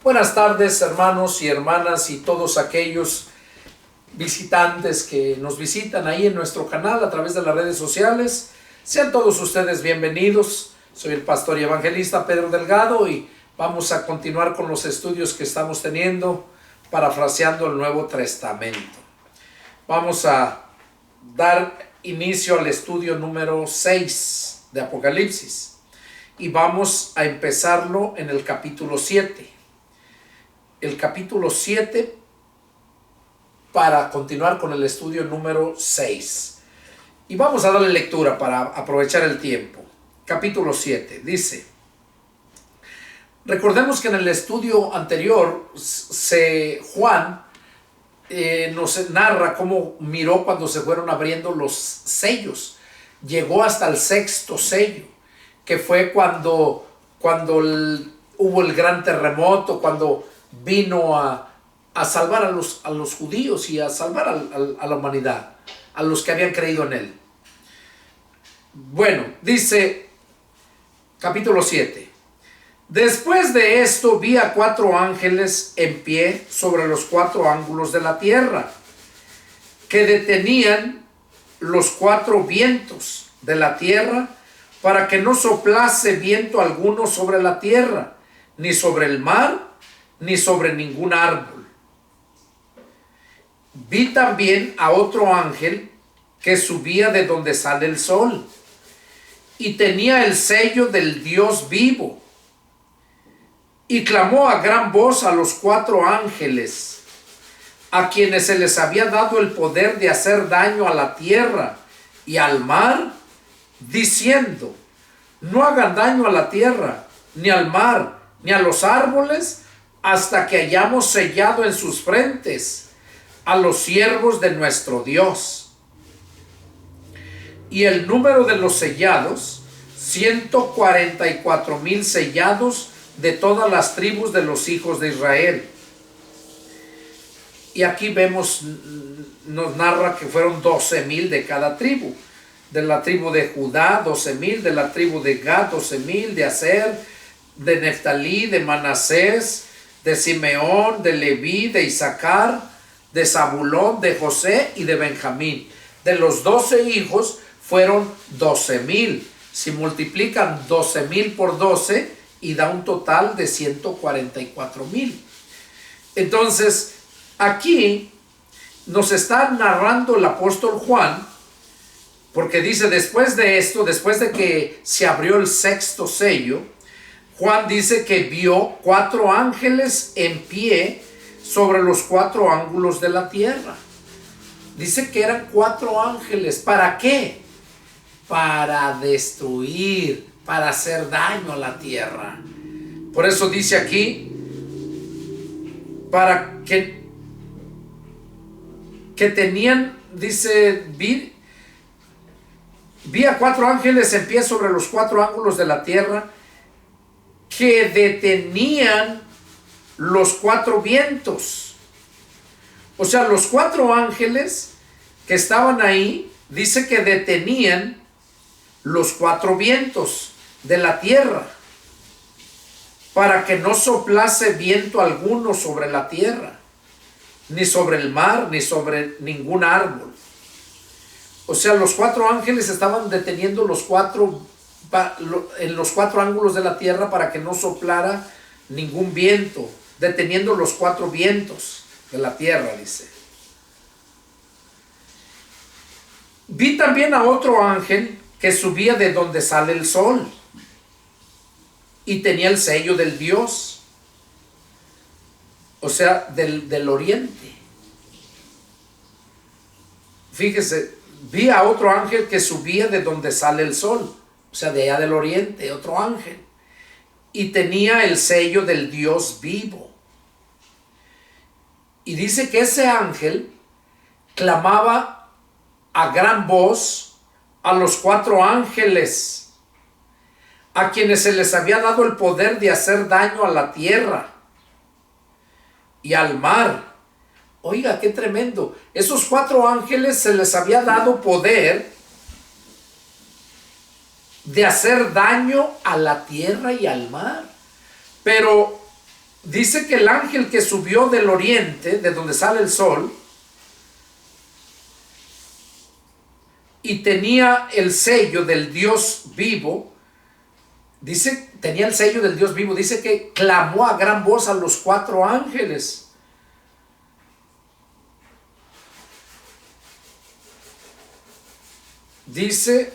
Buenas tardes, hermanos y hermanas y todos aquellos visitantes que nos visitan ahí en nuestro canal a través de las redes sociales. Sean todos ustedes bienvenidos. Soy el pastor y evangelista Pedro Delgado y vamos a continuar con los estudios que estamos teniendo parafraseando el Nuevo Testamento. Vamos a dar inicio al estudio número 6 de Apocalipsis y vamos a empezarlo en el capítulo 7. El capítulo 7 para continuar con el estudio número 6. Y vamos a darle lectura para aprovechar el tiempo. Capítulo 7 dice: recordemos que en el estudio anterior Juan nos narra cómo miró cuando se fueron abriendo los sellos. Llegó hasta el 6º sello, que fue cuando hubo el gran terremoto, cuando vino a salvar a los judíos y a salvar a la humanidad, a los que habían creído en él. Bueno, dice capítulo 7. Después de esto vi a 4 ángeles en pie sobre los 4 ángulos de la tierra, que detenían los 4 vientos de la tierra para que no soplase viento alguno sobre la tierra, ni sobre el mar, ni sobre ningún árbol. Vi también a otro ángel que subía de donde sale el sol, y tenía el sello del Dios vivo, y clamó a gran voz a los 4 ángeles, a quienes se les había dado el poder de hacer daño a la tierra y al mar, diciendo: no hagan daño a la tierra, ni al mar, ni a los árboles, hasta que hayamos sellado en sus frentes a los siervos de nuestro Dios. Y el número de los sellados, 144,000 sellados de todas las tribus de los hijos de Israel. Y aquí vemos, nos narra que fueron 12,000 de cada tribu. De la tribu de Judá, 12,000, de la tribu de Gad, 12,000, de Aser, de Neftalí, de Manasés, de Simeón, de Leví, de Isaacar, de Zabulón, de José y de Benjamín. De los 12 hijos fueron 12,000. Si multiplican 12,000 por 12 y da un total de 144,000. Entonces, aquí nos está narrando el apóstol Juan, porque dice, después de esto, después de que se abrió el 6º sello, Juan dice que vio 4 ángeles en pie sobre los 4 ángulos de la tierra. Dice que eran 4 ángeles. ¿Para qué? Para destruir, para hacer daño a la tierra. Por eso dice aquí, para que tenían, dice, vi a 4 ángeles en pie sobre los 4 ángulos de la tierra, que detenían los 4 vientos. O sea, los 4 ángeles que estaban ahí, dice que detenían los 4 vientos de la tierra, para que no soplase viento alguno sobre la tierra, ni sobre el mar, ni sobre ningún árbol. O sea, los 4 ángeles estaban deteniendo en los 4 ángulos de la tierra para que no soplara ningún viento, deteniendo los 4 vientos de la tierra, dice. Vi también a otro ángel que subía de donde sale el sol, y tenía el sello del Dios, o sea, del oriente. Fíjese, vi a otro ángel que subía de donde sale el sol, o sea, de allá del oriente, otro ángel, y tenía el sello del Dios vivo. Y dice que ese ángel clamaba a gran voz a los 4 ángeles, a quienes se les había dado el poder de hacer daño a la tierra y al mar. Oiga, qué tremendo. Esos 4 ángeles se les había dado poder de hacer daño a la tierra y al mar. Pero dice que el ángel que subió del oriente, de donde sale el sol, y tenía el sello del Dios vivo, dice, tenía el sello del Dios vivo, dice que clamó a gran voz a los 4 ángeles. Dice,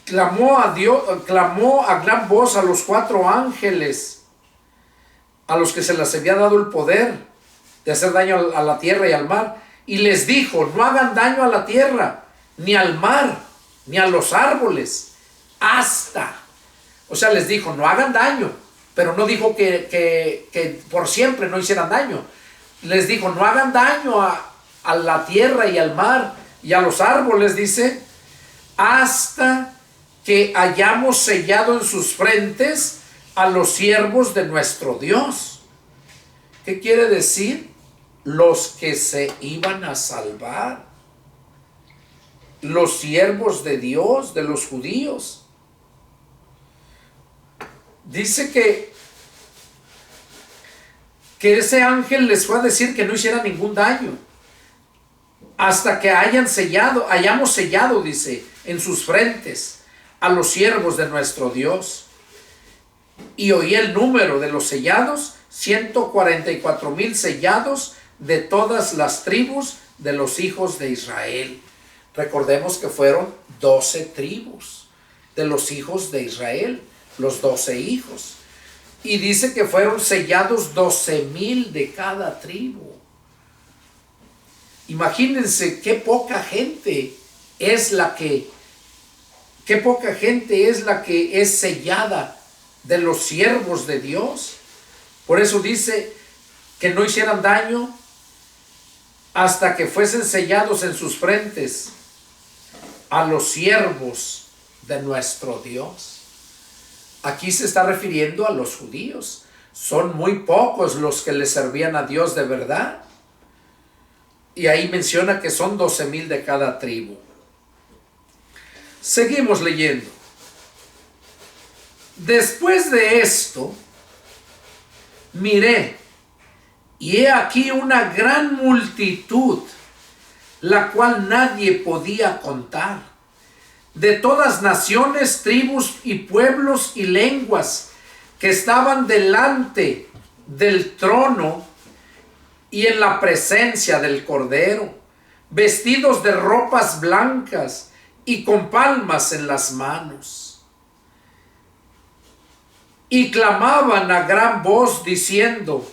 clamó a gran voz a los 4 ángeles, a los que se les había dado el poder de hacer daño a la tierra y al mar, y les dijo, no hagan daño a la tierra, ni al mar, ni a los árboles, hasta, o sea, les dijo, no hagan daño, pero no dijo que por siempre no hicieran daño. Les dijo, no hagan daño a la tierra y al mar y a los árboles, dice, hasta que hayamos sellado en sus frentes a los siervos de nuestro Dios. ¿Qué quiere decir? Los que se iban a salvar, los siervos de Dios, de los judíos. Dice que ese ángel les fue a decir que no hiciera ningún daño hasta que hayamos sellado, dice, en sus frentes a los siervos de nuestro Dios. Y oí el número de los sellados, 144,000 sellados de todas las tribus de los hijos de Israel. Recordemos que fueron 12 tribus de los hijos de Israel, los 12 hijos. Y dice que fueron sellados 12,000 de cada tribu. Imagínense qué poca gente es la que es sellada de los siervos de Dios. Por eso dice que no hicieran daño hasta que fuesen sellados en sus frentes a los siervos de nuestro Dios. Aquí se está refiriendo a los judíos. Son muy pocos los que le servían a Dios de verdad. Y ahí menciona que son 12,000 de cada tribu. Seguimos leyendo. Después de esto, miré, y he aquí una gran multitud, la cual nadie podía contar, de todas naciones, tribus y pueblos y lenguas, que estaban delante del trono y en la presencia del Cordero, vestidos de ropas blancas y con palmas en las manos. Y clamaban a gran voz diciendo,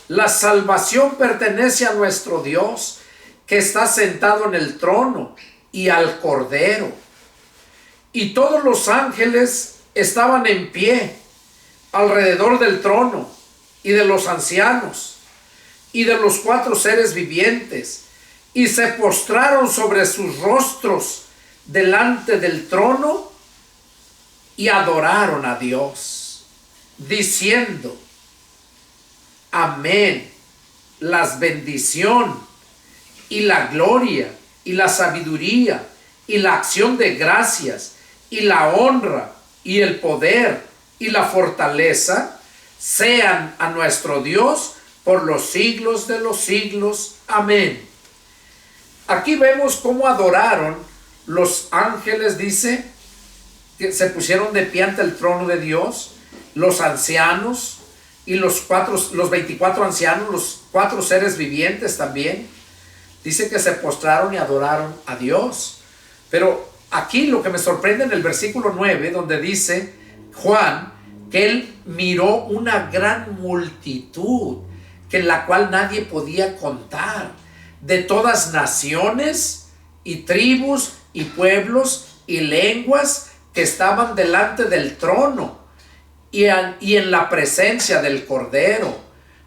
la salvación pertenece a nuestro Dios, que está sentado en el trono, y al Cordero. Y todos los ángeles estaban en pie alrededor del trono y de los ancianos y de los 4 seres vivientes, y se postraron sobre sus rostros delante del trono y adoraron a Dios, diciendo, amén, las bendición y la gloria y la sabiduría y la acción de gracias y la honra y el poder y la fortaleza sean a nuestro Dios por los siglos de los siglos. Amén. Aquí vemos cómo adoraron los ángeles, dice, que se pusieron de pie ante el trono de Dios, los ancianos y los 24 ancianos, los 4 seres vivientes también. Dice que se postraron y adoraron a Dios. Pero aquí lo que me sorprende en el versículo 9, donde dice Juan que él miró una gran multitud, que en la cual nadie podía contar, de todas naciones y tribus y pueblos y lenguas, que estaban delante del trono y en la presencia del Cordero,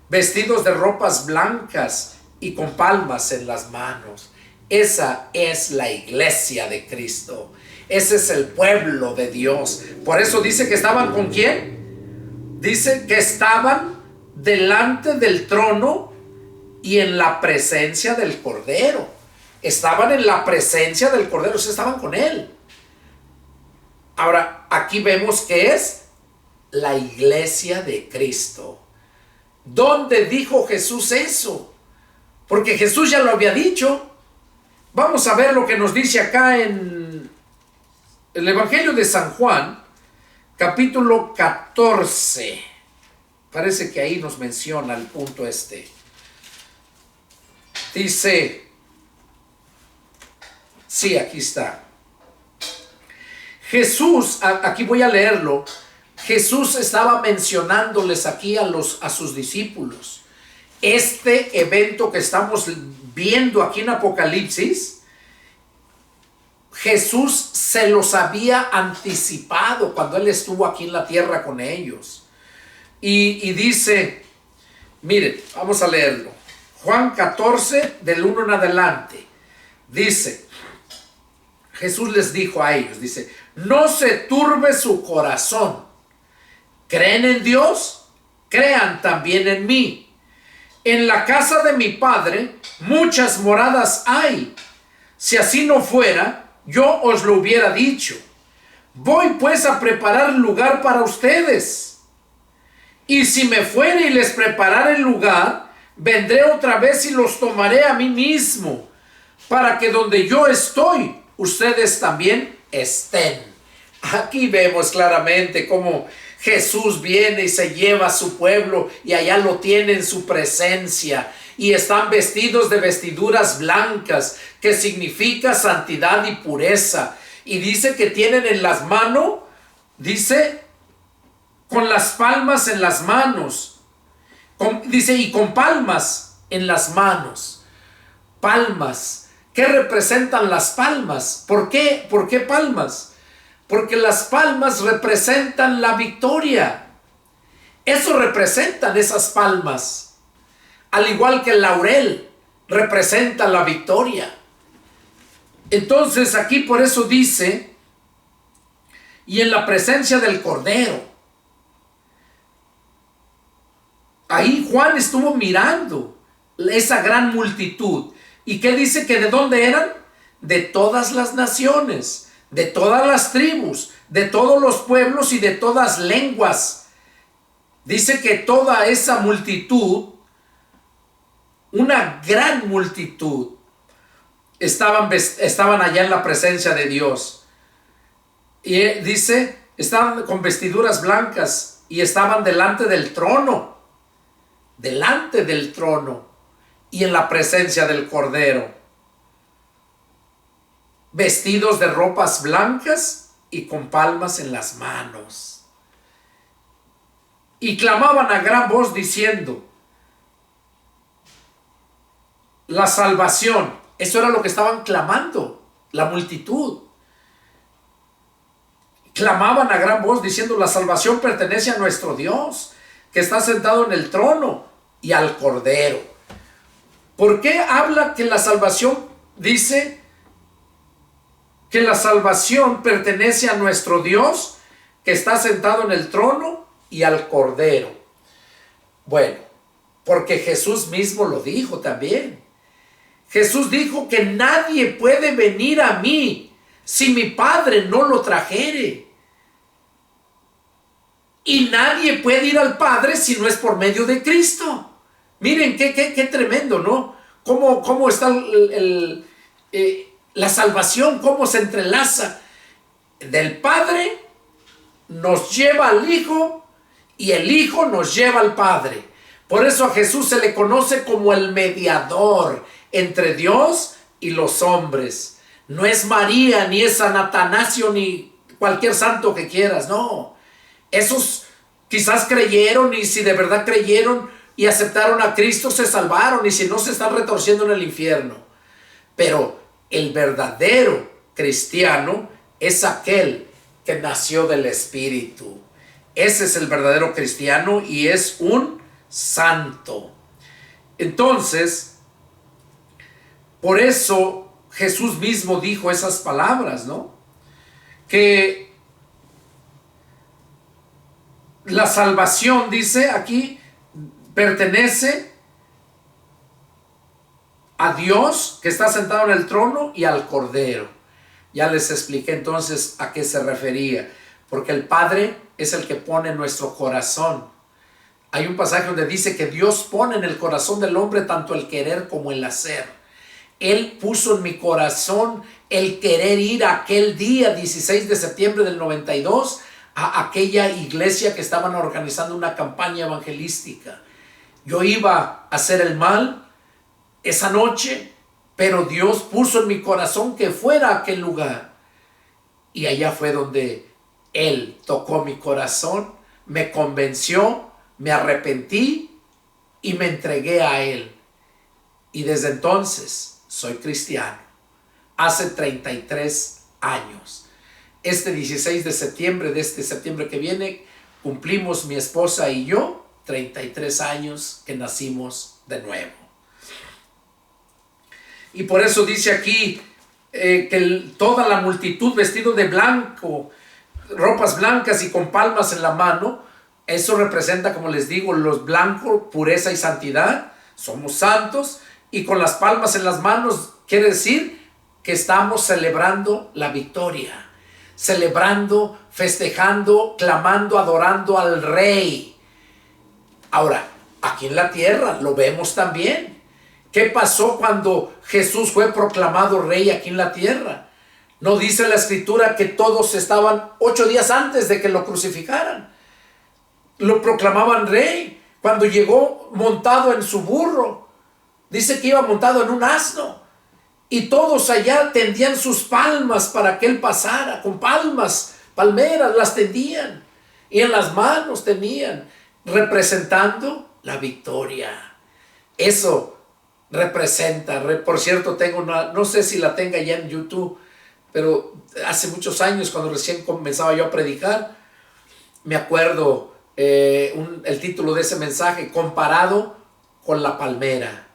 vestidos de ropas blancas y con palmas en las manos. Esa es la iglesia de Cristo. Ese es el pueblo de Dios. Por eso dice que estaban ¿con quién? Dice que estaban delante del trono y en la presencia del Cordero. Estaban en la presencia del Cordero, o sea, estaban con él. Ahora, aquí vemos que es la iglesia de Cristo. ¿Dónde dijo Jesús eso? Porque Jesús ya lo había dicho. Vamos a ver lo que nos dice acá en el Evangelio de San Juan, capítulo 14. Parece que ahí nos menciona el punto este. Dice, sí, aquí está. Jesús, aquí voy a leerlo. Jesús estaba mencionándoles aquí a sus discípulos. Este evento que estamos viendo aquí en Apocalipsis, Jesús se los había anticipado cuando Él estuvo aquí en la tierra con ellos. Y dice, miren, vamos a leerlo. Juan 14, del 1 en adelante. Dice, Jesús les dijo a ellos, dice, no se turbe su corazón. ¿Creen en Dios? Crean también en mí. En la casa de mi Padre muchas moradas hay. Si así no fuera, yo os lo hubiera dicho. Voy pues a preparar lugar para ustedes. Y si me fuere y les preparare el lugar, vendré otra vez y los tomaré a mí mismo, para que donde yo estoy, ustedes también estén. Aquí vemos claramente cómo Jesús viene y se lleva a su pueblo y allá lo tiene en su presencia. Y están vestidos de vestiduras blancas, que significa santidad y pureza. Y dice que tienen en las manos, dice, con las palmas en las manos. Dice, y con palmas en las manos. Palmas. ¿Qué representan las palmas? ¿Por qué? ¿Por qué palmas? Porque las palmas representan la victoria. Eso representan esas palmas. Al igual que el laurel representa la victoria. Entonces aquí por eso dice, y en la presencia del Cordero. Ahí Juan estuvo mirando esa gran multitud. ¿Y qué dice? Que ¿de dónde eran? De todas las naciones, de todas las tribus, de todos los pueblos y de todas lenguas. Dice que toda esa multitud, una gran multitud, estaban allá en la presencia de Dios. Y dice, estaban con vestiduras blancas y estaban delante del trono. Delante del trono y en la presencia del Cordero, vestidos de ropas blancas y con palmas en las manos. Y clamaban a gran voz diciendo, la salvación. Eso era lo que estaban clamando, la multitud. Clamaban a gran voz diciendo, la salvación pertenece a nuestro Dios, que está sentado en el trono y al Cordero. ¿Por qué habla que la salvación, dice que la salvación pertenece a nuestro Dios, que está sentado en el trono y al Cordero? Bueno, porque Jesús mismo lo dijo también. Jesús dijo que nadie puede venir a mí si mi Padre no lo trajere. Y nadie puede ir al Padre si no es por medio de Cristo. Miren qué tremendo, ¿no? Cómo está la salvación, cómo se entrelaza. Del Padre nos lleva al Hijo y el Hijo nos lleva al Padre. Por eso a Jesús se le conoce como el mediador entre Dios y los hombres. No es María, ni es San Atanasio, ni cualquier santo que quieras, no. Esos quizás creyeron, y si de verdad creyeron y aceptaron a Cristo, se salvaron, y si no, se están retorciendo en el infierno. Pero el verdadero cristiano es aquel que nació del Espíritu. Ese es el verdadero cristiano y es un santo. Entonces, por eso Jesús mismo dijo esas palabras, ¿no? Que la salvación, dice aquí, pertenece a Dios que está sentado en el trono y al Cordero. Ya les expliqué entonces a qué se refería, porque el Padre es el que pone en nuestro corazón. Hay un pasaje donde dice que Dios pone en el corazón del hombre tanto el querer como el hacer. Él puso en mi corazón el querer ir a aquel día 16 de septiembre del 92 a aquella iglesia que estaban organizando una campaña evangelística. Yo iba a hacer el mal esa noche, pero Dios puso en mi corazón que fuera a aquel lugar. Y allá fue donde Él tocó mi corazón, me convenció, me arrepentí y me entregué a Él. Y desde entonces soy cristiano. Hace 33 años. Este 16 de septiembre, de este septiembre que viene, cumplimos mi esposa y yo 33 años que nacimos de nuevo. Y por eso dice aquí que toda la multitud vestido de blanco, ropas blancas y con palmas en la mano, eso representa, como les digo, los blancos, pureza y santidad, somos santos, y con las palmas en las manos quiere decir que estamos celebrando la victoria, celebrando, festejando, clamando, adorando al Rey. Ahora, aquí en la tierra lo vemos también. ¿Qué pasó cuando Jesús fue proclamado Rey aquí en la tierra? ¿No dice la Escritura que todos estaban 8 días antes de que lo crucificaran? Lo proclamaban Rey. Cuando llegó montado en su burro, dice que iba montado en un asno. Y todos allá tendían sus palmas para que Él pasara. Con palmas, palmeras las tendían. Y en las manos tenían, representando la victoria. Eso representa. Por cierto, tengo una, no sé si la tenga ya en YouTube, pero hace muchos años, cuando recién comenzaba yo a predicar, me acuerdo el título de ese mensaje: comparado con la palmera.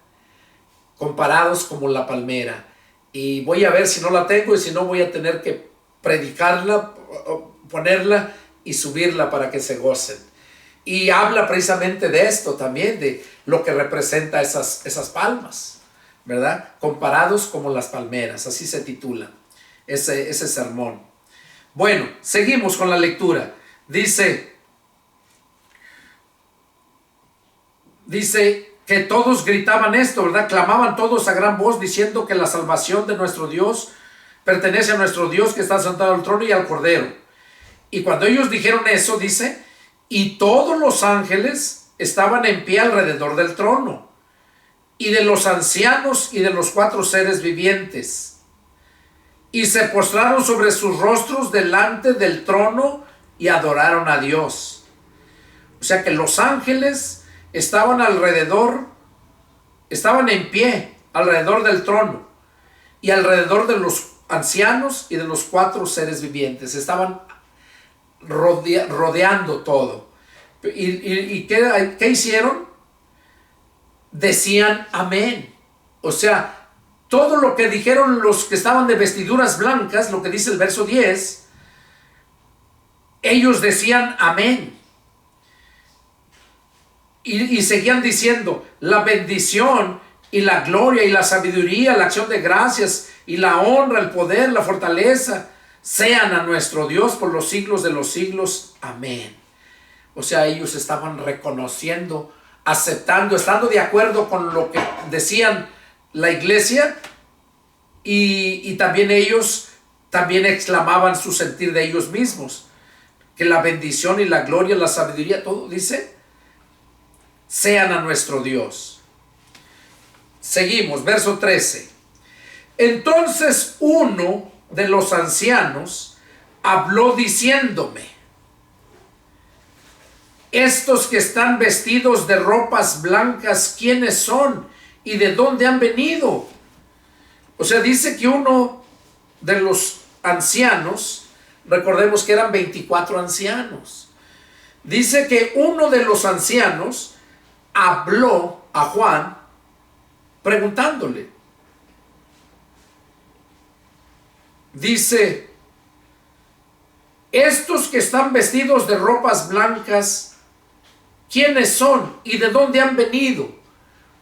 Comparados como la palmera. Y voy a ver si no la tengo, y si no voy a tener que predicarla, ponerla y subirla para que se gocen. Y habla precisamente de esto también, de lo que representa esas palmas, ¿verdad? Comparados como las palmeras, así se titula ese sermón. Bueno, seguimos con la lectura. Dice que todos gritaban esto, ¿verdad? Clamaban todos a gran voz diciendo que la salvación de nuestro Dios pertenece a nuestro Dios que está sentado al trono y al Cordero. Y cuando ellos dijeron eso, dice, y todos los ángeles estaban en pie alrededor del trono, y de los ancianos y de los 4 seres vivientes, y se postraron sobre sus rostros delante del trono y adoraron a Dios. O sea que los ángeles estaban alrededor, estaban en pie alrededor del trono y alrededor de los ancianos y de los 4 seres vivientes. Estaban rodeando todo. ¿Y qué hicieron? Decían amén. O sea, todo lo que dijeron los que estaban de vestiduras blancas, lo que dice el verso 10, ellos decían amén. Y seguían diciendo: la bendición y la gloria y la sabiduría, la acción de gracias y la honra, el poder, la fortaleza, sean a nuestro Dios por los siglos de los siglos. Amén. O sea, ellos estaban reconociendo, aceptando, estando de acuerdo con lo que decían la iglesia, y también ellos también exclamaban su sentir de ellos mismos, que la bendición y la gloria, la sabiduría, todo dice, sean a nuestro Dios. Seguimos, verso 13. Entonces uno de los ancianos habló diciéndome: estos que están vestidos de ropas blancas, ¿quiénes son y de dónde han venido? O sea, dice que uno de los ancianos, recordemos que eran 24 ancianos, dice que uno de los ancianos habló a Juan preguntándole. Dice: estos que están vestidos de ropas blancas, ¿quiénes son y de dónde han venido?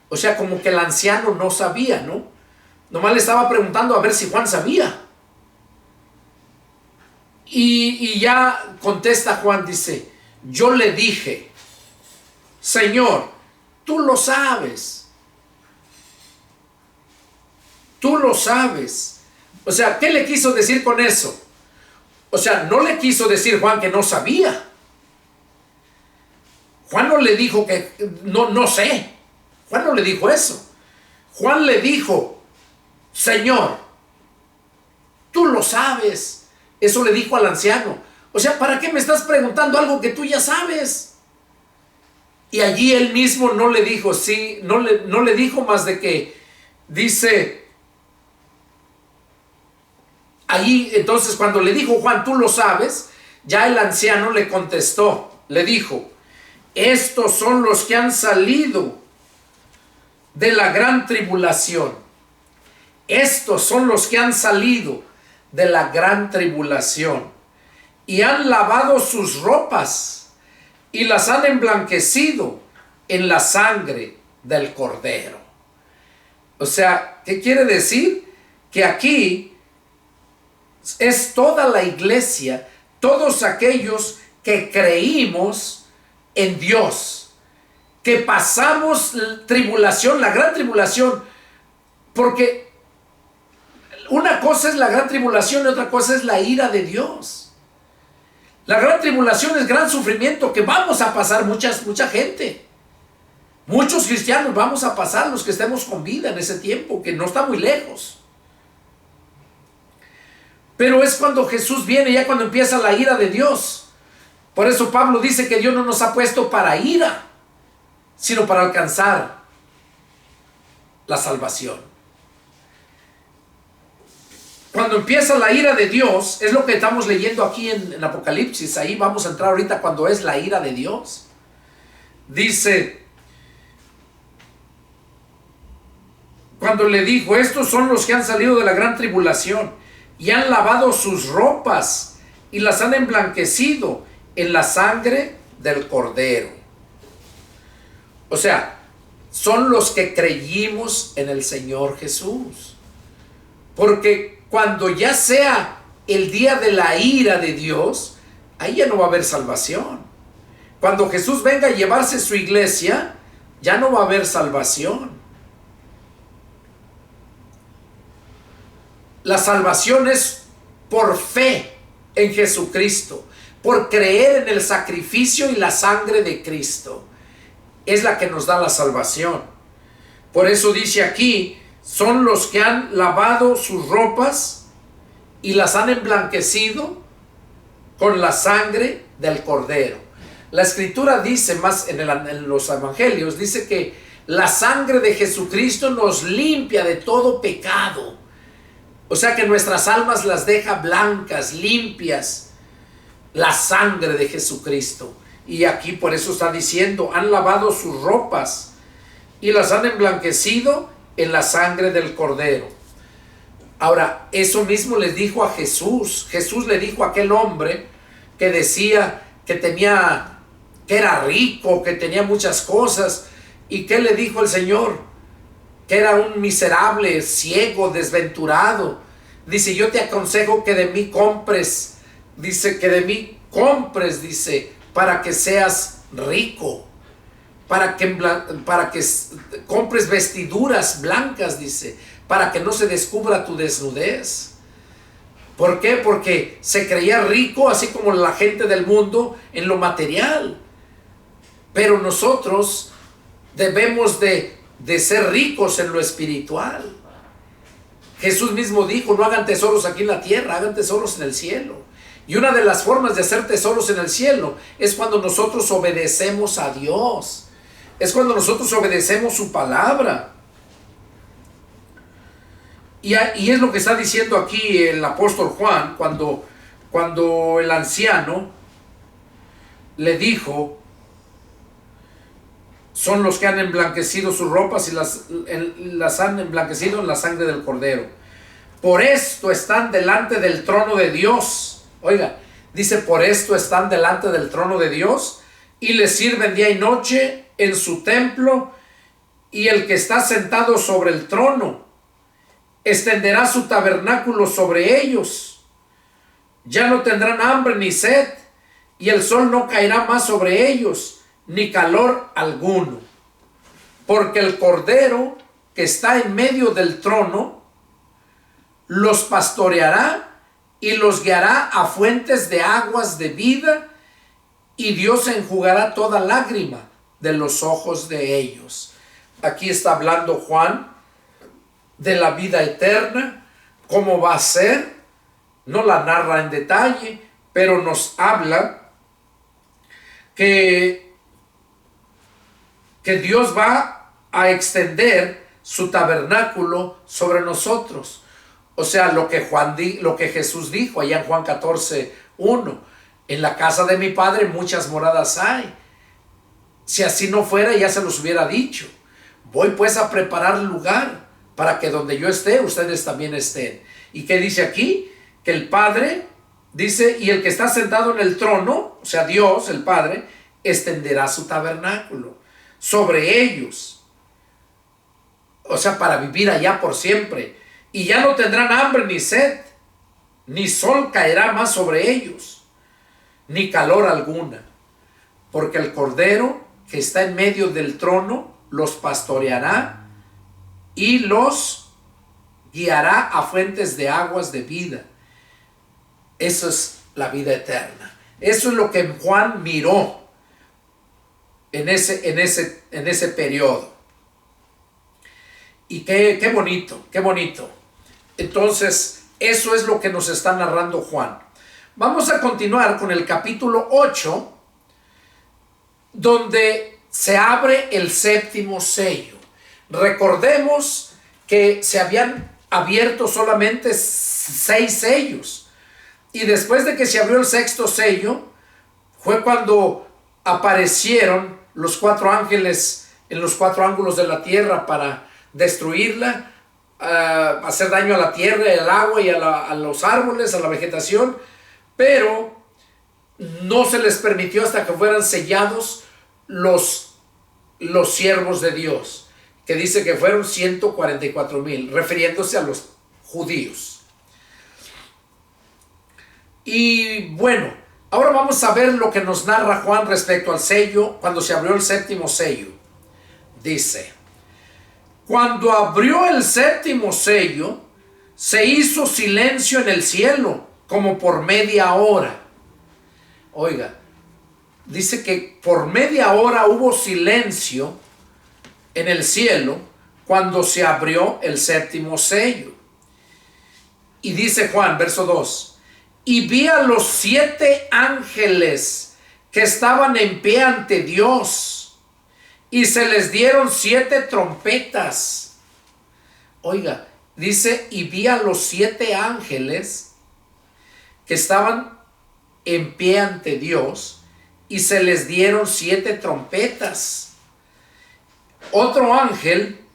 O sea, como que el anciano no sabía, ¿no? Nomás le estaba preguntando a ver si Juan sabía. Y ya contesta Juan, dice, yo le dije, Señor, tú lo sabes. Tú lo sabes. O sea, ¿qué le quiso decir con eso? O sea, no le quiso decir Juan que no sabía. Juan no le dijo que no sé. Juan no le dijo eso. Juan le dijo, Señor, tú lo sabes. Eso le dijo al anciano. O sea, ¿para qué me estás preguntando algo que tú ya sabes? Y allí él mismo no le dijo, sí, no le dijo más de que, dice, allí entonces cuando le dijo Juan, tú lo sabes, ya el anciano le contestó, le dijo, estos son los que han salido de la gran tribulación. Estos son los que han salido de la gran tribulación y han lavado sus ropas y las han emblanquecido en la sangre del Cordero. O sea, ¿qué quiere decir? Que aquí es toda la iglesia, todos aquellos que creímos en Dios, que pasamos tribulación, la gran tribulación, porque una cosa es la gran tribulación y otra cosa es la ira de Dios. La gran tribulación es gran sufrimiento que vamos a pasar mucha gente. Muchos cristianos vamos a pasar, los que estemos con vida en ese tiempo, que no está muy lejos. Pero es cuando Jesús viene, ya cuando empieza la ira de Dios. Por eso Pablo dice que Dios no nos ha puesto para ira, sino para alcanzar la salvación. Cuando empieza la ira de Dios, es lo que estamos leyendo aquí en Apocalipsis. Ahí vamos a entrar ahorita cuando es la ira de Dios. Dice, cuando le dijo, estos son los que han salido de la gran tribulación y han lavado sus ropas y las han emblanquecido en la sangre del Cordero. O sea, son los que creímos en el Señor Jesús. Porque cuando ya sea el día de la ira de Dios, ahí ya no va a haber salvación. Cuando Jesús venga a llevarse su iglesia, ya no va a haber salvación. La salvación es por fe en Jesucristo, por creer en el sacrificio y la sangre de Cristo. Es la que nos da la salvación. Por eso dice aquí, son los que han lavado sus ropas y las han emblanquecido con la sangre del Cordero. La Escritura dice más en los evangelios, dice que la sangre de Jesucristo nos limpia de todo pecado. O sea que nuestras almas las deja blancas, limpias, la sangre de Jesucristo. Y aquí por eso está diciendo, han lavado sus ropas y las han emblanquecido en la sangre del Cordero. Ahora, eso mismo les dijo a Jesús. Jesús le dijo a aquel hombre que decía que era rico, que tenía muchas cosas. ¿Y qué le dijo el Señor? Que era un miserable, ciego, desventurado. Dice, yo te aconsejo que de mí compres. Dice, que de mí compres, dice, para que seas rico. Para que compres vestiduras blancas, dice, para que no se descubra tu desnudez. ¿Por qué? Porque se creía rico, así como la gente del mundo, en lo material. Pero nosotros debemos de ser ricos en lo espiritual. Jesús mismo dijo, no hagan tesoros aquí en la tierra, hagan tesoros en el cielo. Y una de las formas de hacer tesoros en el cielo es cuando nosotros obedecemos a Dios. Es cuando nosotros obedecemos su palabra. Y es lo que está diciendo aquí el apóstol Juan, cuando el anciano le dijo, son los que han emblanquecido sus ropas y las han emblanquecido en la sangre del Cordero. Por esto están delante del trono de Dios. Oiga, dice, por esto están delante del trono de Dios y le sirven día y noche en su templo, y el que está sentado sobre el trono extenderá su tabernáculo sobre ellos. Ya no tendrán hambre ni sed, y el sol no caerá más sobre ellos, ni calor alguno. Porque el Cordero que está en medio del trono los pastoreará y los guiará a fuentes de aguas de vida, y Dios enjugará toda lágrima de los ojos de ellos. Aquí está hablando Juan de la vida eterna, cómo va a ser. No la narra en detalle, pero nos habla que Dios va a extender su tabernáculo sobre nosotros. O sea, lo que Jesús dijo allá en Juan 14:1. En la casa de mi Padre muchas moradas hay. Si así no fuera, ya se los hubiera dicho. Voy pues a preparar lugar para que donde yo esté, ustedes también estén. ¿Y qué dice aquí? Que el Padre dice, y el que está sentado en el trono, o sea, Dios, el Padre, extenderá su tabernáculo sobre ellos. O sea, para vivir allá por siempre. Y ya no tendrán hambre ni sed, ni sol caerá más sobre ellos, ni calor alguna. Porque el Cordero que está en medio del trono los pastoreará y los guiará a fuentes de aguas de vida. Eso es la vida eterna. Eso es lo que Juan miró en ese periodo. Y qué bonito, qué bonito. Entonces, eso es lo que nos está narrando Juan. Vamos a continuar con el capítulo 8, donde se abre el séptimo sello. Recordemos que se habían abierto solamente 6 sellos. Y después de que se abrió el sexto sello, fue cuando aparecieron los 4 ángeles en los 4 ángulos de la tierra para destruirla, hacer daño a la tierra, al agua y a los árboles, a la vegetación. Pero no se les permitió hasta que fueran sellados los siervos de Dios, que dice que fueron 144,000, refiriéndose a los judíos. Y bueno, ahora vamos a ver lo que nos narra Juan respecto al sello, cuando se abrió el séptimo sello. Dice: cuando abrió el séptimo sello, se hizo silencio en el cielo, como por media hora. Oiga, dice que por media hora hubo silencio en el cielo cuando se abrió el séptimo sello. Y dice Juan, verso 2: y vi a los 7 ángeles que estaban en pie ante Dios, y se les dieron 7 trompetas. Oiga, dice, y vi a los 7 ángeles que estaban en pie ante Dios, y se les dieron 7 trompetas. Otro ángel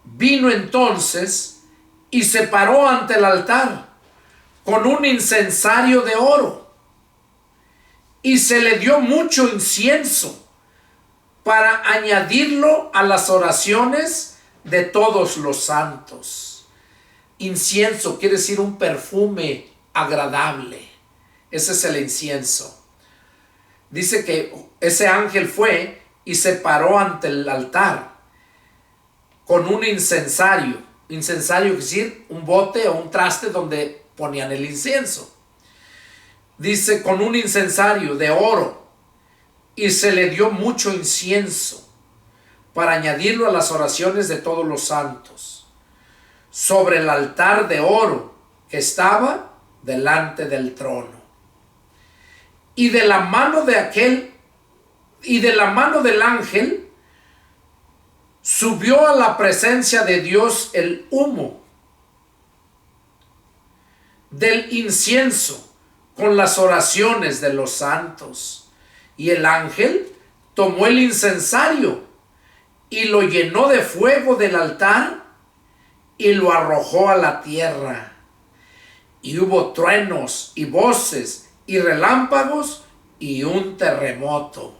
vino entonces y se paró ante el altar con un incensario de oro, y se le dio mucho incienso para añadirlo a las oraciones de todos los santos. Incienso quiere decir un perfume agradable. Ese es el incienso. Dice que ese ángel fue y se paró ante el altar con un incensario. Incensario quiere decir un bote o un traste donde ponían el incienso. Dice, con un incensario de oro, y se le dio mucho incienso para añadirlo a las oraciones de todos los santos, sobre el altar de oro que estaba delante del trono. Y de la mano del ángel subió a la presencia de Dios el humo del incienso con las oraciones de los santos. Y el ángel tomó el incensario y lo llenó de fuego del altar y lo arrojó a la tierra. Y hubo truenos y voces y relámpagos y un terremoto.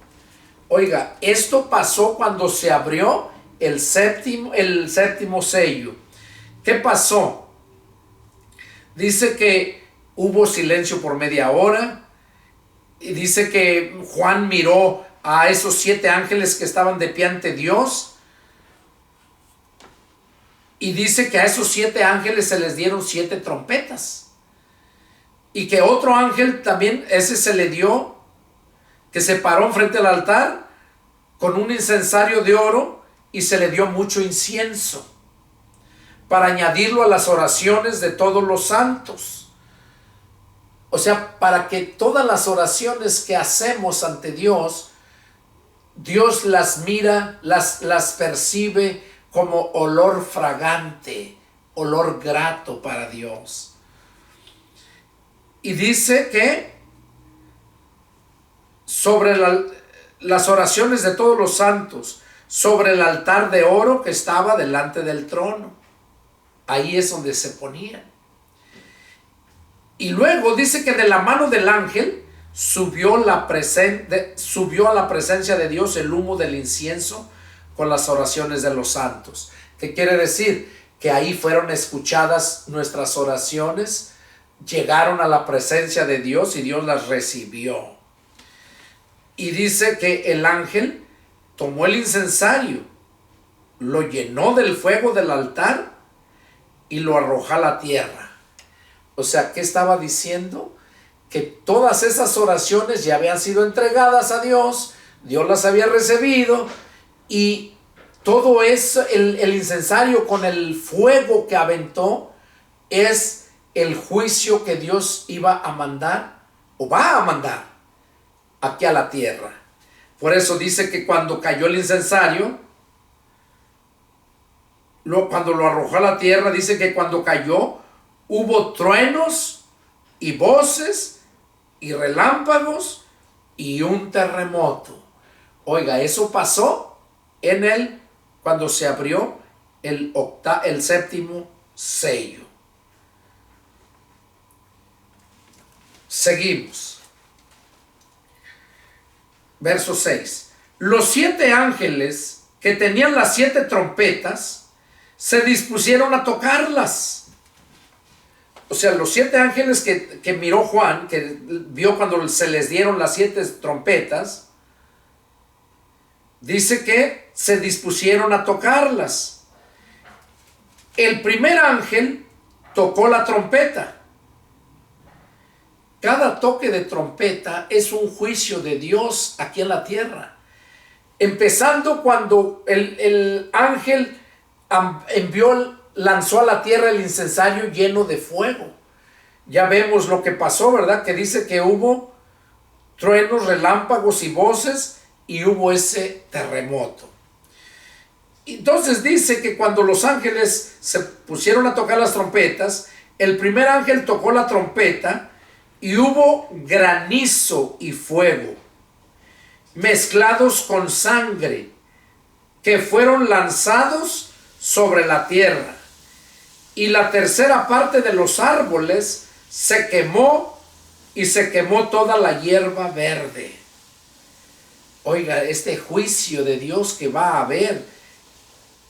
Oiga, esto pasó cuando se abrió el séptimo sello. ¿Qué pasó? Dice que hubo silencio por media hora. Y dice que Juan miró a esos 7 ángeles que estaban de pie ante Dios. Y dice que a esos 7 ángeles se les dieron 7 trompetas. Y que otro ángel también, ese se le dio, que se paró frente al altar con un incensario de oro y se le dio mucho incienso para añadirlo a las oraciones de todos los santos. O sea, para que todas las oraciones que hacemos ante Dios, Dios las mira, las percibe como olor fragante, olor grato para Dios. Y dice que sobre las oraciones de todos los santos, sobre el altar de oro que estaba delante del trono, ahí es donde se ponían. Y luego dice que de la mano del ángel subió a la presencia de Dios el humo del incienso con las oraciones de los santos. ¿Qué quiere decir? Que ahí fueron escuchadas nuestras oraciones, llegaron a la presencia de Dios y Dios las recibió. Y dice que el ángel tomó el incensario, lo llenó del fuego del altar y lo arrojó a la tierra. O sea, ¿qué estaba diciendo? Que todas esas oraciones ya habían sido entregadas a Dios, Dios las había recibido, y todo eso, el incensario con el fuego que aventó, es el juicio que Dios iba a mandar, o va a mandar, aquí a la tierra. Por eso dice que cuando cayó el incensario, cuando lo arrojó a la tierra, dice que cuando cayó, hubo truenos y voces y relámpagos y un terremoto. Oiga, eso pasó cuando se abrió el 7º sello. Seguimos. Verso 6. Los 7 ángeles que tenían las 7 trompetas se dispusieron a tocarlas. O sea, los 7 ángeles que miró Juan, que vio cuando se les dieron las 7 trompetas, dice que se dispusieron a tocarlas. El primer ángel tocó la trompeta. Cada toque de trompeta es un juicio de Dios aquí en la tierra. Empezando cuando el ángel lanzó a la tierra el incensario lleno de fuego. Ya vemos lo que pasó, ¿verdad? Que dice que hubo truenos, relámpagos y voces, y hubo ese terremoto. Entonces dice que cuando los ángeles se pusieron a tocar las trompetas, el primer ángel tocó la trompeta y hubo granizo y fuego mezclados con sangre que fueron lanzados sobre la tierra, y la tercera parte de los árboles se quemó, y se quemó toda la hierba verde. Oiga, este juicio de Dios que va a haber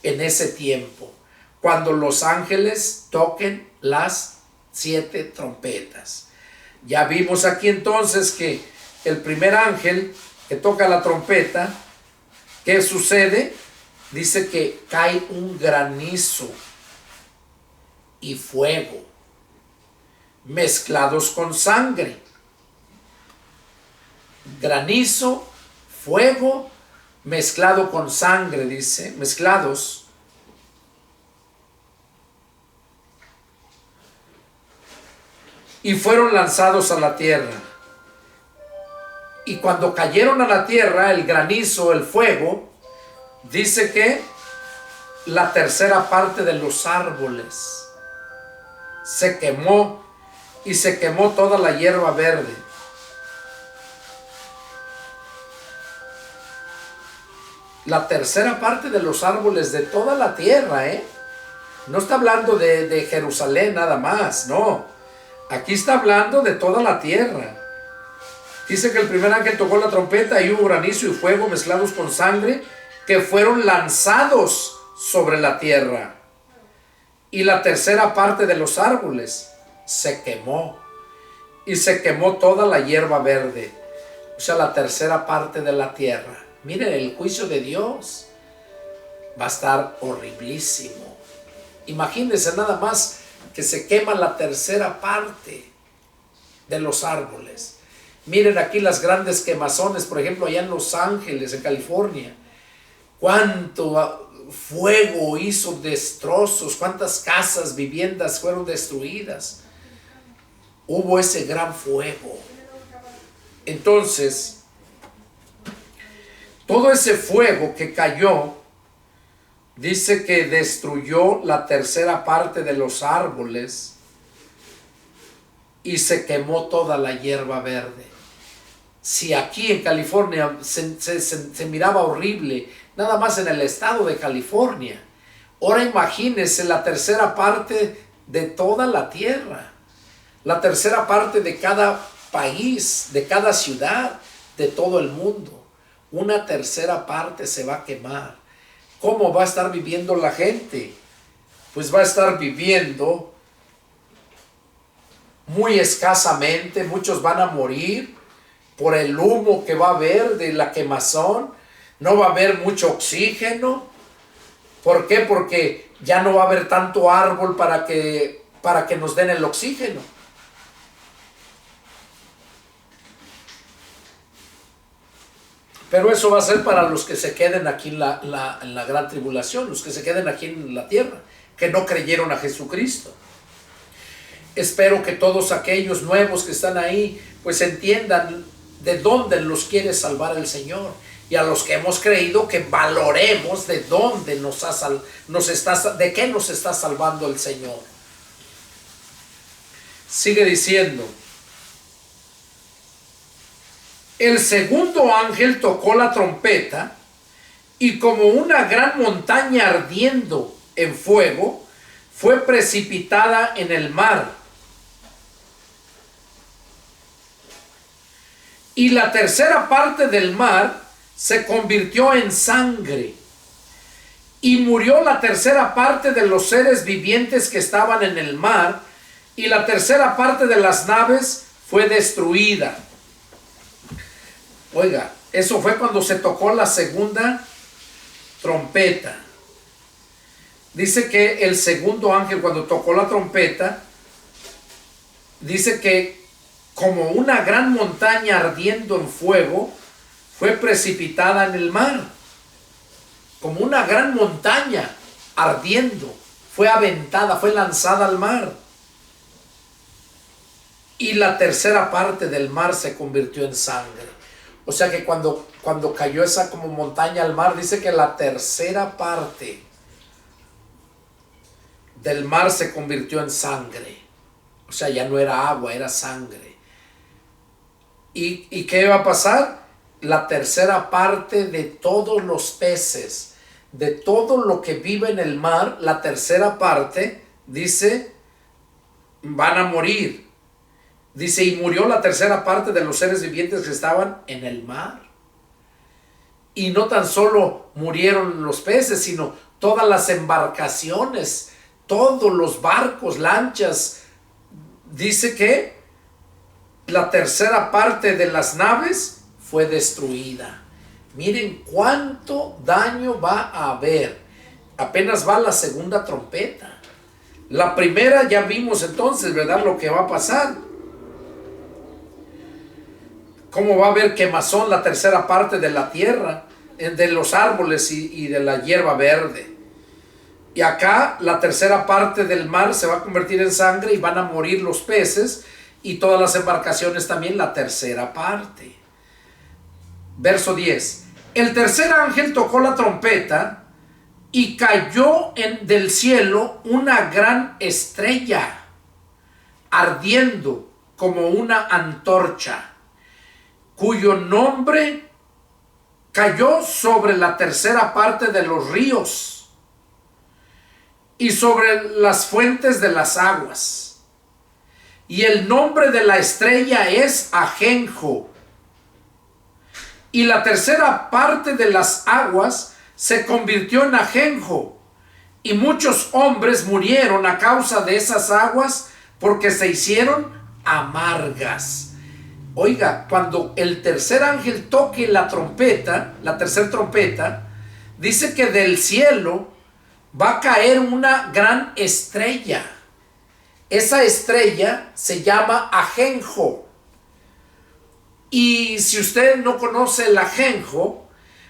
en ese tiempo, cuando los ángeles toquen las 7 trompetas. Ya vimos aquí entonces que el primer ángel que toca la trompeta, ¿qué sucede? Dice que cae un granizo y fuego mezclados con sangre. Granizo, fuego mezclado con sangre, dice, mezclados. Y fueron lanzados a la tierra. Y cuando cayeron a la tierra, el granizo, el fuego, dice que la tercera parte de los árboles se quemó, y se quemó toda la hierba verde. La tercera parte de los árboles de toda la tierra, no está hablando de Jerusalén nada más, no. Aquí está hablando de toda la tierra. Dice que el primer ángel tocó la trompeta y hubo granizo y fuego mezclados con sangre que fueron lanzados sobre la tierra. Y la tercera parte de los árboles se quemó. y se quemó toda la hierba verde, o sea, la tercera parte de la tierra. Miren, el juicio de Dios va a estar horriblísimo. Imagínense nada más que se quema la tercera parte de los árboles. Miren aquí las grandes quemazones, por ejemplo, allá en Los Ángeles, en California. Cuánto fuego hizo destrozos, cuántas casas, viviendas fueron destruidas. Hubo ese gran fuego. Entonces, todo ese fuego que cayó, dice que destruyó la tercera parte de los árboles y se quemó toda la hierba verde. Si aquí en California se miraba horrible, nada más en el estado de California, ahora imagínense la tercera parte de toda la tierra, la tercera parte de cada país, de cada ciudad, de todo el mundo. Una tercera parte se va a quemar. ¿Cómo va a estar viviendo la gente? Pues va a estar viviendo muy escasamente, muchos van a morir por el humo que va a haber de la quemazón, no va a haber mucho oxígeno. ¿Por qué? Porque ya no va a haber tanto árbol para que nos den el oxígeno. Pero eso va a ser para los que se queden aquí en la gran tribulación, los que se queden aquí en la tierra, que no creyeron a Jesucristo. Espero que todos aquellos nuevos que están ahí, pues entiendan de dónde los quiere salvar el Señor. Y a los que hemos creído, que valoremos de dónde de qué nos está salvando el Señor. Sigue diciendo: el segundo ángel tocó la trompeta, y como una gran montaña ardiendo en fuego, fue precipitada en el mar. Y la tercera parte del mar se convirtió en sangre, y murió la tercera parte de los seres vivientes que estaban en el mar, y la tercera parte de las naves fue destruida. Oiga, eso fue cuando se tocó la segunda trompeta. Dice que el segundo ángel, cuando tocó la trompeta, dice que como una gran montaña ardiendo en fuego, fue precipitada en el mar. Como una gran montaña ardiendo, fue aventada, fue lanzada al mar. Y la tercera parte del mar se convirtió en sangre. O sea que cuando cayó esa como montaña al mar, dice que la tercera parte del mar se convirtió en sangre. O sea, ya no era agua, era sangre. ¿Y qué va a pasar? La tercera parte de todos los peces, de todo lo que vive en el mar, la tercera parte, dice, van a morir. Dice, y murió la tercera parte de los seres vivientes que estaban en el mar. Y no tan solo murieron los peces, sino todas las embarcaciones, todos los barcos, lanchas. Dice que la tercera parte de las naves fue destruida. Miren cuánto daño va a haber. Apenas va la segunda trompeta. La primera ya vimos entonces, ¿verdad? Lo que va a pasar. Cómo va a haber quemazón, la tercera parte de la tierra, de los árboles y de la hierba verde. Y acá la tercera parte del mar se va a convertir en sangre y van a morir los peces y todas las embarcaciones también, la tercera parte. Verso 10. El tercer ángel tocó la trompeta y cayó del cielo una gran estrella, ardiendo como una antorcha, cuyo nombre cayó sobre la tercera parte de los ríos y sobre las fuentes de las aguas. Y el nombre de la estrella es Ajenjo. Y la tercera parte de las aguas se convirtió en ajenjo, y muchos hombres murieron a causa de esas aguas, porque se hicieron amargas. Oiga, cuando el tercer ángel toque la trompeta, la tercera trompeta, dice que del cielo va a caer una gran estrella. Esa estrella se llama ajenjo. Y si usted no conoce el ajenjo,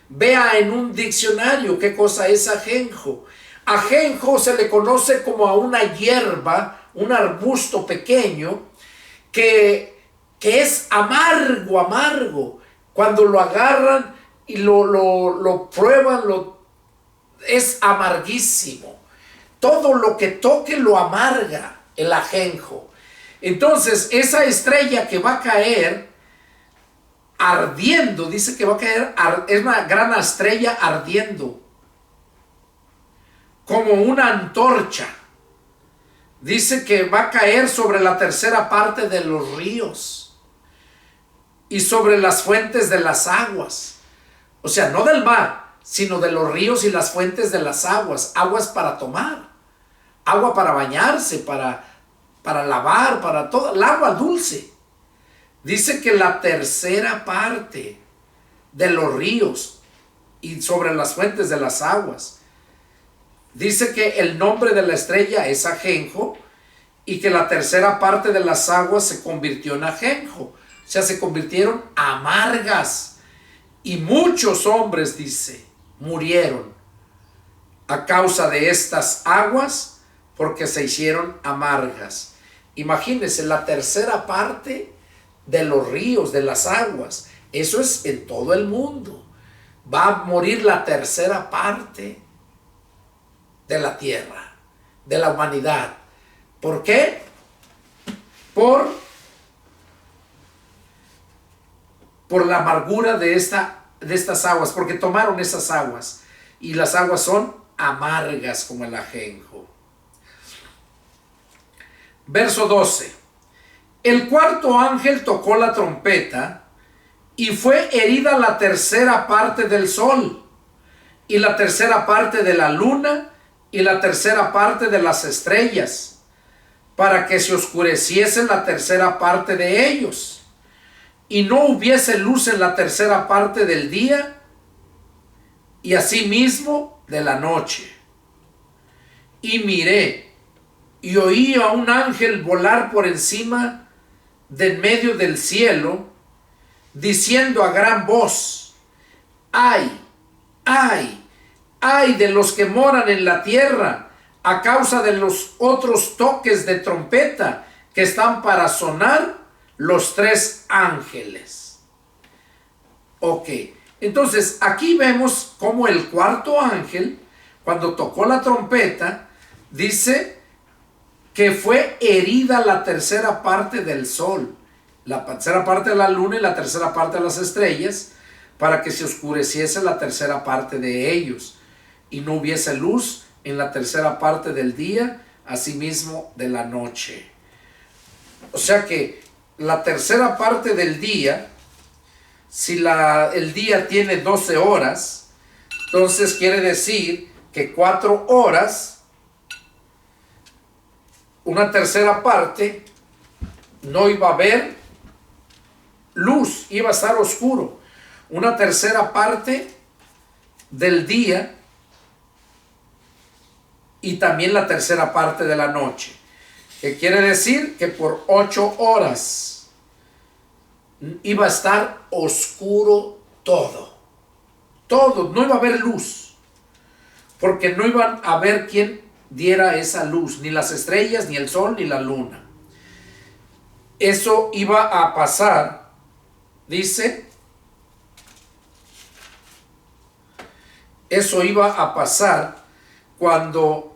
vea en un diccionario qué cosa es ajenjo. Ajenjo se le conoce como a una hierba, un arbusto pequeño que es amargo, amargo. Cuando lo agarran y lo prueban, es amarguísimo. Todo lo que toque lo amarga el ajenjo. Entonces, esa estrella que va a caer ardiendo, dice que va a caer, es una gran estrella ardiendo, como una antorcha. Dice que va a caer sobre la tercera parte de los ríos y sobre las fuentes de las aguas. O sea, no del mar, sino de los ríos y las fuentes de las aguas. Aguas para tomar, agua para bañarse, para lavar, para todo, el agua dulce. Dice que la tercera parte de los ríos y sobre las fuentes de las aguas. Dice que el nombre de la estrella es ajenjo y que la tercera parte de las aguas se convirtió en ajenjo. O sea, se convirtieron amargas. Y muchos hombres, dice, murieron a causa de estas aguas porque se hicieron amargas. Imagínense, la tercera parte de los ríos, de las aguas. Eso es en todo el mundo. Va a morir la tercera parte de la tierra, de la humanidad. ¿Por qué? Por la amargura de estas aguas, porque tomaron esas aguas y las aguas son amargas como el ajenjo. Verso 12. El cuarto ángel tocó la trompeta y fue herida la tercera parte del sol y la tercera parte de la luna y la tercera parte de las estrellas, para que se oscureciese la tercera parte de ellos y no hubiese luz en la tercera parte del día y asimismo de la noche. Y miré y oí a un ángel volar por encima de en medio del cielo, diciendo a gran voz: ¡ay, ay, ay de los que moran en la tierra a causa de los otros toques de trompeta que están para sonar los tres ángeles! Ok, entonces aquí vemos cómo el cuarto ángel, cuando tocó la trompeta, dice que fue herida la tercera parte del sol, la tercera parte de la luna y la tercera parte de las estrellas, para que se oscureciese la tercera parte de ellos y no hubiese luz en la tercera parte del día, asimismo de la noche. O sea que la tercera parte del día, si el día tiene 12 horas, entonces quiere decir que 4 horas, una tercera parte, no iba a haber luz, iba a estar oscuro. Una tercera parte del día y también la tercera parte de la noche, que quiere decir que por 8 horas iba a estar oscuro todo, no iba a haber luz, porque no iban a ver quién diera esa luz, ni las estrellas, ni el sol, ni la luna. Eso iba a pasar, dice, eso iba a pasar cuando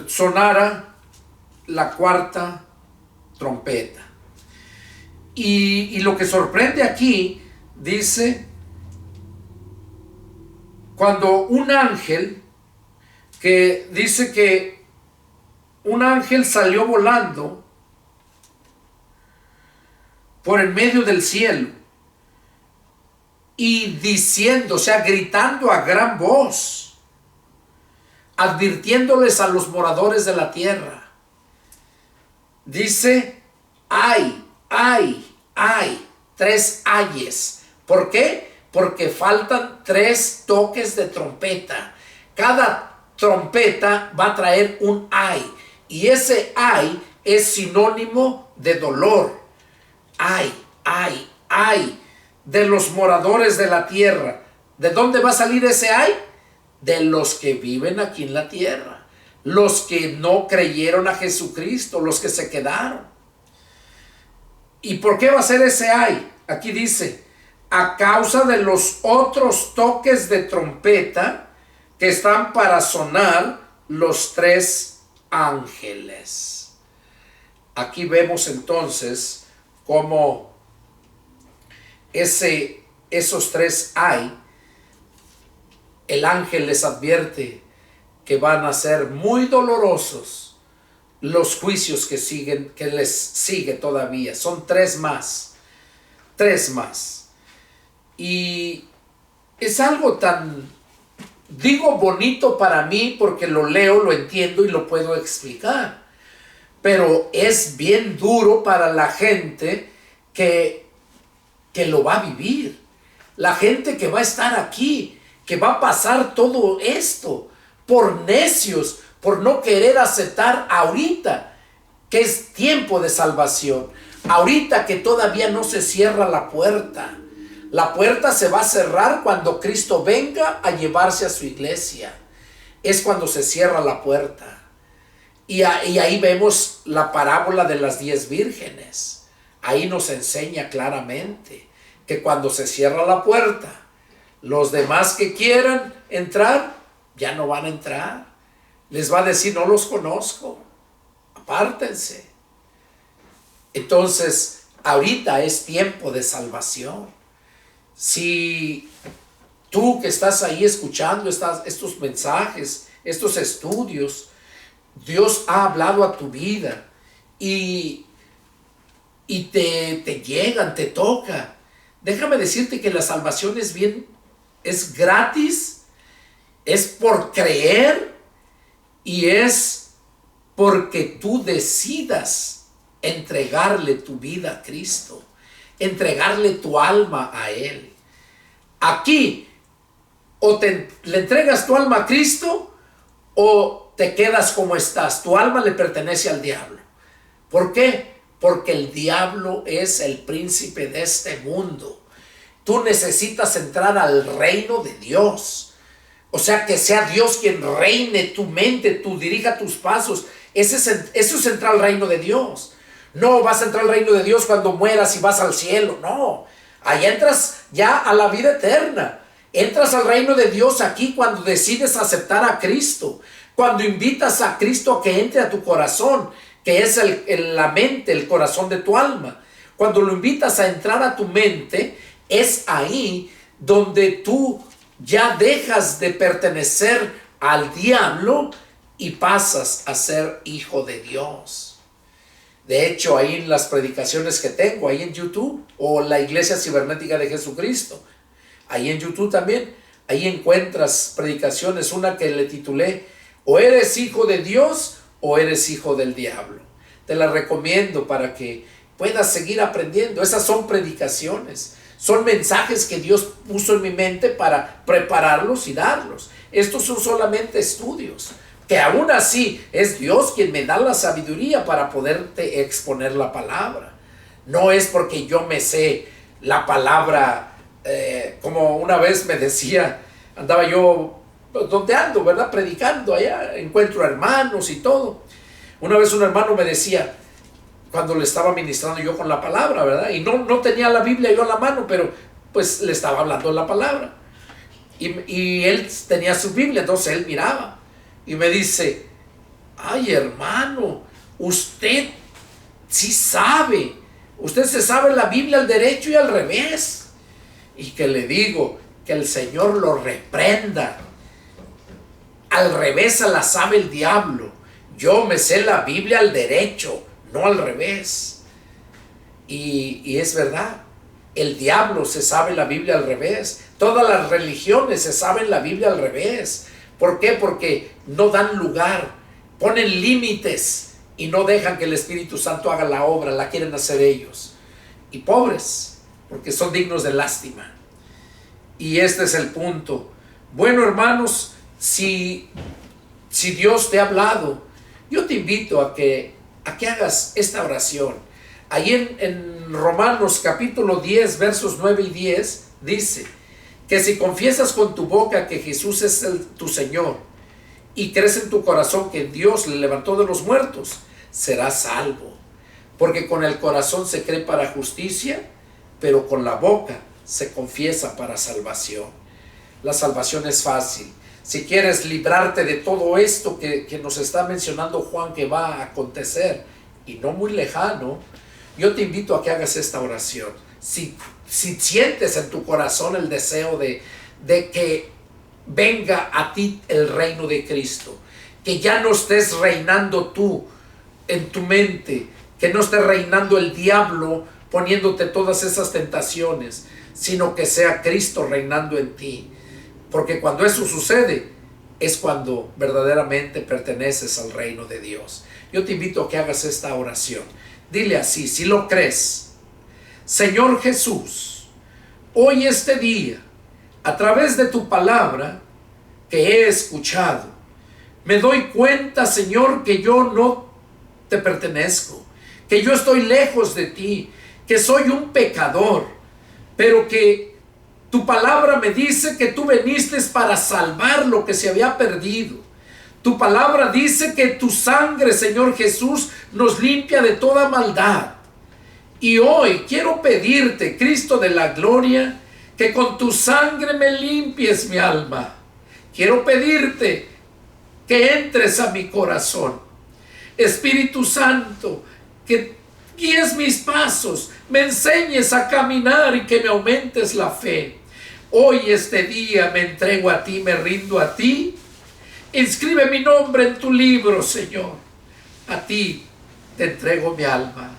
sonara la cuarta trompeta. Y lo que sorprende aquí, dice, cuando un ángel, que dice que un ángel salió volando por el medio del cielo y diciendo, o sea, gritando a gran voz: advirtiéndoles a los moradores de la tierra. Dice, ay, 3 ayes. ¿Por qué? Porque faltan 3 toques de trompeta. Cada trompeta va a traer un ay, y ese ay es sinónimo de dolor. Ay de los moradores de la tierra. ¿De dónde va a salir ese ay? De los que viven aquí en la tierra, los que no creyeron a Jesucristo, los que se quedaron. ¿Y por qué va a ser ese ay? Aquí dice, a causa de los otros toques de trompeta que están para sonar los 3 ángeles. Aquí vemos entonces cómo esos 3 ay, el ángel les advierte que van a ser muy dolorosos los juicios que siguen, que les sigue todavía. Son 3 más. Y es algo tan, digo, bonito para mí, porque lo leo, lo entiendo y lo puedo explicar. Pero es bien duro para la gente que lo va a vivir. La gente que va a estar aquí, que va a pasar todo esto por necios, por no querer aceptar ahorita que es tiempo de salvación, ahorita que todavía no se cierra la puerta. La puerta se va a cerrar cuando Cristo venga a llevarse a su iglesia. Es cuando se cierra la puerta. Y ahí vemos la parábola de las 10 vírgenes. Ahí nos enseña claramente que cuando se cierra la puerta, los demás que quieran entrar, ya no van a entrar. Les va a decir, no los conozco, apártense. Entonces, ahorita es tiempo de salvación. Si tú que estás ahí escuchando estos mensajes, estos estudios, Dios ha hablado a tu vida y te llegan, te toca. Déjame decirte que la salvación es gratis, es por creer y es porque tú decidas entregarle tu vida a Cristo, entregarle tu alma a Él. Aquí, o le entregas tu alma a Cristo o te quedas como estás. Tu alma le pertenece al diablo. ¿Por qué? Porque el diablo es el príncipe de este mundo. Tú necesitas entrar al reino de Dios. O sea, que sea Dios quien reine tu mente, tú dirija tus pasos. Eso es entrar al reino de Dios. No vas a entrar al reino de Dios cuando mueras y vas al cielo. No, ahí entras ya a la vida eterna. Entras al reino de Dios aquí cuando decides aceptar a Cristo. Cuando invitas a Cristo a que entre a tu corazón, que es la mente, el corazón de tu alma. Cuando lo invitas a entrar a tu mente, es ahí donde tú ya dejas de pertenecer al diablo y pasas a ser hijo de Dios. De hecho, ahí en las predicaciones que tengo, ahí en YouTube, o la Iglesia Cibernética de Jesucristo, ahí en YouTube también, ahí encuentras predicaciones, una que le titulé, o eres hijo de Dios o eres hijo del diablo. Te la recomiendo para que puedas seguir aprendiendo. Esas son predicaciones, son mensajes que Dios puso en mi mente para prepararlos y darlos. Estos son solamente estudios, que aún así es Dios quien me da la sabiduría para poderte exponer la palabra. No es porque yo me sé la palabra, como una vez me decía, andaba yo donde ando, ¿verdad? Predicando allá, encuentro hermanos y todo. Una vez un hermano me decía, cuando le estaba ministrando yo con la palabra, ¿verdad? Y no tenía la Biblia yo a la mano, pero pues le estaba hablando la palabra. Y él tenía su Biblia, entonces él miraba. Y me dice, ay hermano, usted sí sabe. Usted se sabe la Biblia al derecho y al revés. Y que le digo, que el Señor lo reprenda. Al revés se la sabe el diablo. Yo me sé la Biblia al derecho, no al revés. Y es verdad. El diablo se sabe la Biblia al revés. Todas las religiones se saben la Biblia al revés. ¿Por qué? Porque no dan lugar, ponen límites y no dejan que el Espíritu Santo haga la obra, la quieren hacer ellos. Y pobres, porque son dignos de lástima. Y este es el punto. Bueno, hermanos, si Dios te ha hablado, yo te invito a que hagas esta oración. Ahí en Romanos capítulo 10, versos 9 y 10, dice que si confiesas con tu boca que Jesús es tu Señor y crees en tu corazón que Dios le levantó de los muertos, serás salvo. Porque con el corazón se cree para justicia, pero con la boca se confiesa para salvación. La salvación es fácil. Si quieres librarte de todo esto que nos está mencionando Juan que va a acontecer, y no muy lejano, yo te invito a que hagas esta oración. Si sientes en tu corazón el deseo de que venga a ti el reino de Cristo, que ya no estés reinando tú en tu mente, que no esté reinando el diablo poniéndote todas esas tentaciones, sino que sea Cristo reinando en ti. Porque cuando eso sucede, es cuando verdaderamente perteneces al reino de Dios. Yo te invito a que hagas esta oración. Dile así, si lo crees: Señor Jesús, hoy este día, a través de tu palabra que he escuchado, me doy cuenta, Señor, que yo no te pertenezco, que yo estoy lejos de ti, que soy un pecador, pero que tu palabra me dice que tú viniste para salvar lo que se había perdido. Tu palabra dice que tu sangre, Señor Jesús, nos limpia de toda maldad. Y hoy quiero pedirte, Cristo de la gloria, que con tu sangre me limpies mi alma. Quiero pedirte que entres a mi corazón. Espíritu Santo, que guíes mis pasos, me enseñes a caminar y que me aumentes la fe. Hoy este día me entrego a ti, me rindo a ti. Inscribe mi nombre en tu libro, Señor. A ti te entrego mi alma.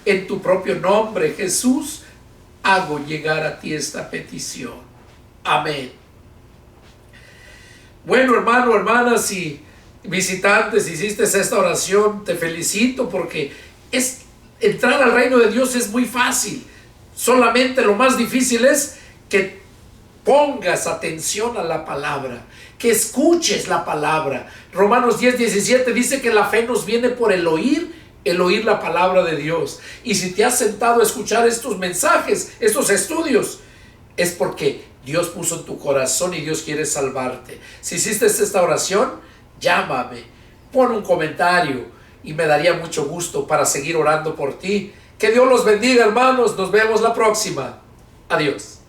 En tu propio nombre, Jesús, hago llegar a ti esta petición. Amén. Bueno, hermano, hermanas y visitantes, hiciste esta oración, te felicito, porque entrar al reino de Dios es muy fácil. Solamente lo más difícil es que pongas atención a la palabra, que escuches la palabra. Romanos 10:17 dice que la fe nos viene por el oír la palabra de Dios. Y si te has sentado a escuchar estos mensajes, estos estudios, es porque Dios puso en tu corazón y Dios quiere salvarte. Si hiciste esta oración, llámame, pon un comentario y me daría mucho gusto para seguir orando por ti. Que Dios los bendiga, hermanos. Nos vemos la próxima. Adiós.